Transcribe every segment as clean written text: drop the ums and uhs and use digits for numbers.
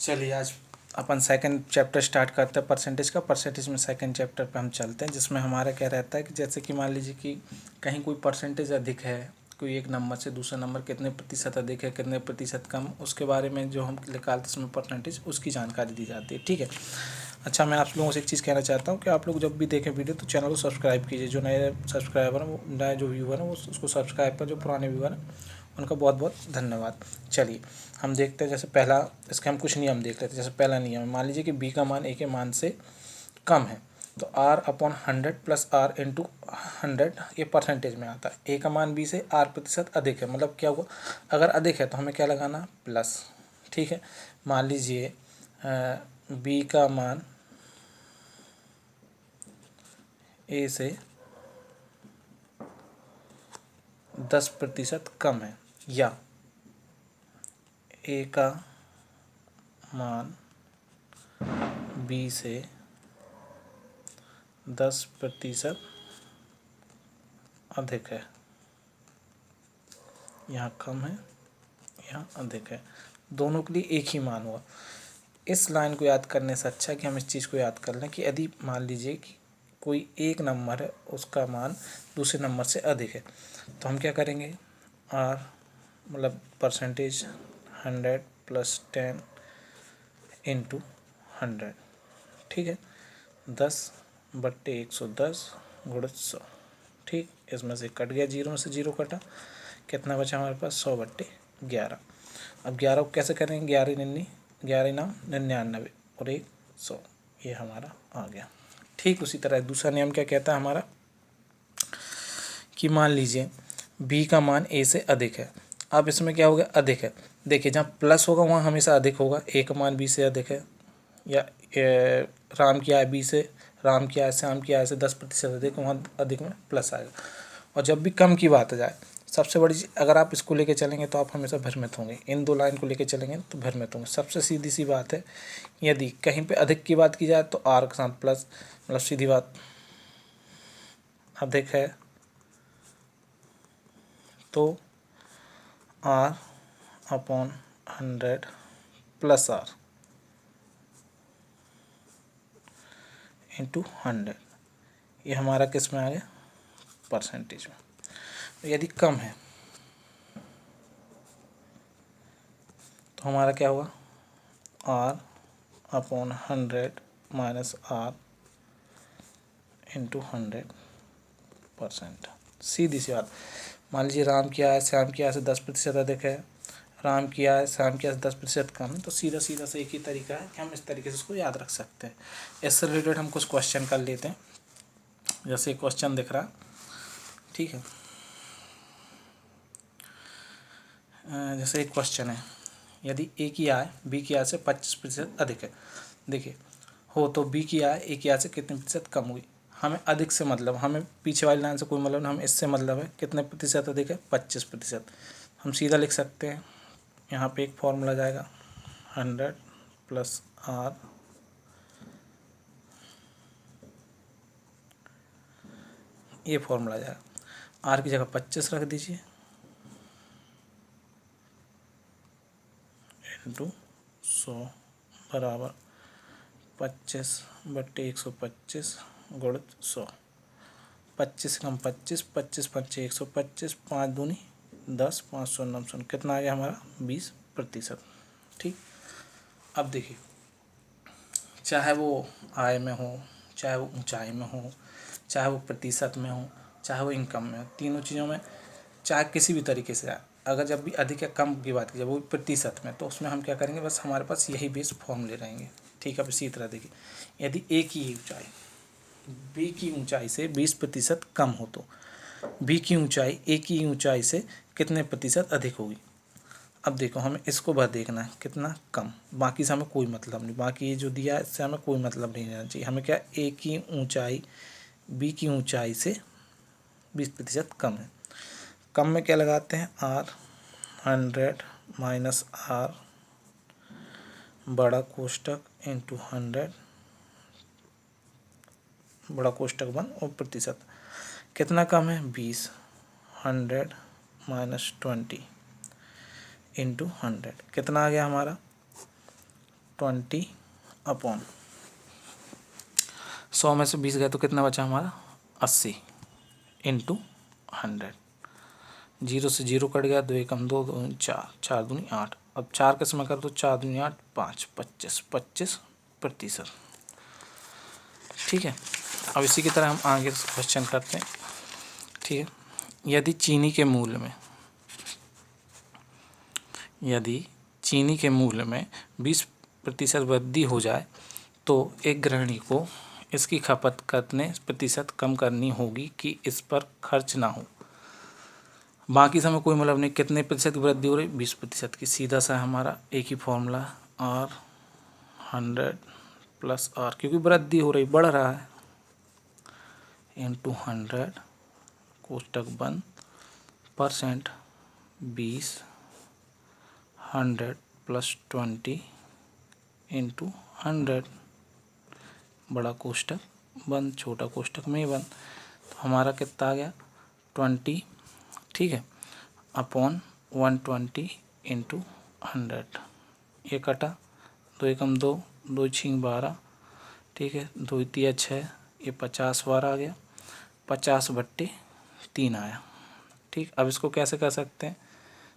चलिए आज अपन second chapter start करते हैं परसेंटेज का। परसेंटेज में सेकंड चैप्टर पे हम चलते हैं, जिसमें हमारा क्या रहता है कि जैसे कि मान लीजिए कि कहीं कोई परसेंटेज अधिक है, कोई एक नंबर से दूसरा नंबर कितने प्रतिशत अधिक है, कितने प्रतिशत कम, उसके बारे में जो हम निकालते उसमें परसेंटेज उसकी जानकारी दी जाती है। ठीक है। अच्छा, मैं आप लोगों से एक चीज़ कहना चाहता हूँ कि आप लोग जब भी देखें वीडियो तो चैनल को सब्सक्राइब कीजिए। जो नए सब्सक्राइबर हैं, वो नए जो व्यूवर हैं वो उसको सब्सक्राइब कर, जो पुराने व्यूवर हैं उनका बहुत बहुत धन्यवाद। चलिए हम देखते हैं। जैसे पहला, इसके हम कुछ नियम देख लेते हैं। जैसे पहला नियम, मान लीजिए कि बी का मान ए के मान से कम है, तो R upon 100 plus R into 100 ये परसेंटेज में आता है। ए का मान बी से आर प्रतिशत अधिक है, मतलब क्या हुआ, अगर अधिक है तो हमें क्या लगाना, प्लस। ठीक है। मान लीजिए बी का मान ए से 10% कम है, या ए का मान बी से 10% अधिक है। यहाँ कम है, यहाँ अधिक है, दोनों के लिए एक ही मान हुआ। इस लाइन को याद करने से अच्छा है कि हम इस चीज़ को याद कर लें कि यदि मान लीजिए कि कोई एक नंबर है, उसका मान दूसरे नंबर से अधिक है, तो हम क्या करेंगे, आर मतलब परसेंटेज 100 प्लस 10 इंटू 100। ठीक है। 10/110 गुणित 100। ठीक, इसमें से कट गया, जीरो में से जीरो कटा, कितना बचा हमारे पास, 100/11। अब 11 को कैसे करेंगे, 11 नाम 99 और 100, ये हमारा आ गया। ठीक उसी तरह दूसरा नियम क्या कहता है हमारा, कि मान लीजिए बी का मान ए से अधिक है। अब इसमें क्या होगा, अधिक है, देखिए जहाँ प्लस होगा वहाँ हमेशा अधिक होगा। ए का मान बी से अधिक है, या राम की आय बी से, राम की आय श्याम की आय से 10% अधिक, वहाँ अधिक में प्लस आएगा। और जब भी कम की बात आ जाए, सबसे बड़ी चीज़, अगर आप इसको लेके चलेंगे तो आप हमेशा भ्रमित होंगे। इन दो लाइन को लेके चलेंगे तो भ्रमित होंगे। सबसे सीधी सी बात है, यदि कहीं पे अधिक की बात की जाए तो आर के साथ प्लस, मतलब सीधी बात, अधिक है तो R upon 100 plus R into 100, ये हमारा किस में आ गया, परसेंटेज में। यदि कम है तो हमारा क्या होगा, R upon 100 minus R into 100%। सीधी सी बात। मान लीजिए राम की आय श्याम की आय से 10% अधिक है, राम की आय श्याम की आय से 10% कम है, तो सीधा सीधा से एक ही तरीका है कि हम इस तरीके से उसको याद रख सकते हैं। इससे रिलेटेड हम कुछ क्वेश्चन कर लेते हैं। जैसे क्वेश्चन दिख रहा, ठीक है। जैसे एक क्वेश्चन है, यदि ए की आय बी की आय से 25% अधिक है, देखिए हो तो बी की आय ए की आय से कितने प्रतिशत कम हुई। हमें अधिक से मतलब, हमें पीछे वाली लाइन से कोई मतलब नहीं, हमें इससे मतलब है कितने प्रतिशत अधिक है, 25%। हम सीधा लिख सकते हैं, यहाँ पे एक फॉर्मूला जाएगा, 100 प्लस आर ये फॉर्मूला जाएगा, आर की जगह 25 रख दीजिए इंटू 100 बराबर 25/125 गुणित 100। 25 कम 25, 25×5 125, 5 दूनी 10, 5 शून्य 9 शून्य, कितना आ गया हमारा, 20%। ठीक। अब देखिए, चाहे वो आय में हो, चाहे वो ऊंचाई में हो, चाहे वो प्रतिशत में हो, चाहे वो इनकम में हो, तीनों चीज़ों में चाहे किसी भी तरीके से आए, अगर जब भी अधिक या कम की बात की जाए वो प्रतिशत में, तो उसमें हम क्या करेंगे, बस हमारे पास यही बेस फॉर्मूले रहेंगे। ठीक है। अब इसी तरह देखिए, यदि ए की ऊंचाई बी की ऊंचाई से 20% कम हो, तो बी की ऊंचाई ए की ऊंचाई से कितने प्रतिशत अधिक होगी। अब देखो, हमें इसको बस देखना है कितना कम, बाकी से हमें कोई मतलब नहीं, बाकी ये जो दिया है इससे हमें कोई मतलब नहीं रहना चाहिए। हमें क्या, ए की ऊंचाई बी की ऊंचाई से 20% कम है। कम में क्या लगाते हैं, आर 100 माइनस आर बड़ा कोष्टक इंटू 100 बड़ा कोष्टक बंद और प्रतिशत, कितना कम है, 20, 100 माइनस 20 इंटू 100, कितना आ गया हमारा, 20 अपॉन 100 में से 20 गए तो कितना बचा हमारा 80 इंटू 100। 0 से 0 कट गया, 2 एकम 2, 2 दूनी 4, 4 दूनी 8। अब 4 के समय कर दो, 4 दूनी 8, 5, 25%। ठीक है। अब इसी की तरह हम आगे क्वेश्चन करते हैं। ठीक है। यदि चीनी के मूल्य में 20% वृद्धि हो जाए तो एक गृहिणी को इसकी खपत कितने प्रतिशत कम करनी होगी कि इस पर खर्च ना हो। बाकी समय कोई मतलब नहीं, कितने प्रतिशत की वृद्धि हो रही, 20% की। सीधा सा हमारा एक ही फॉर्मूला, R 100 प्लस R, क्योंकि वृद्धि हो रही, बढ़ रहा है, इंटू 100 कोष्टक बंद परसेंट 20 100 प्लस 20 इंटू 100 बड़ा कोष्टक बंद, छोटा कोष्टक में ही बंद। तो हमारा कितना आ गया 20, ठीक है, अपॉन 120 इंटू 100। ये कटा, 2 एकम 2, 2 छींग 12, ठीक है, 2 तिया 6, ये 50 बार आ गया, 50/3 आया। ठीक। अब इसको कैसे कर सकते हैं,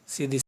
सीधी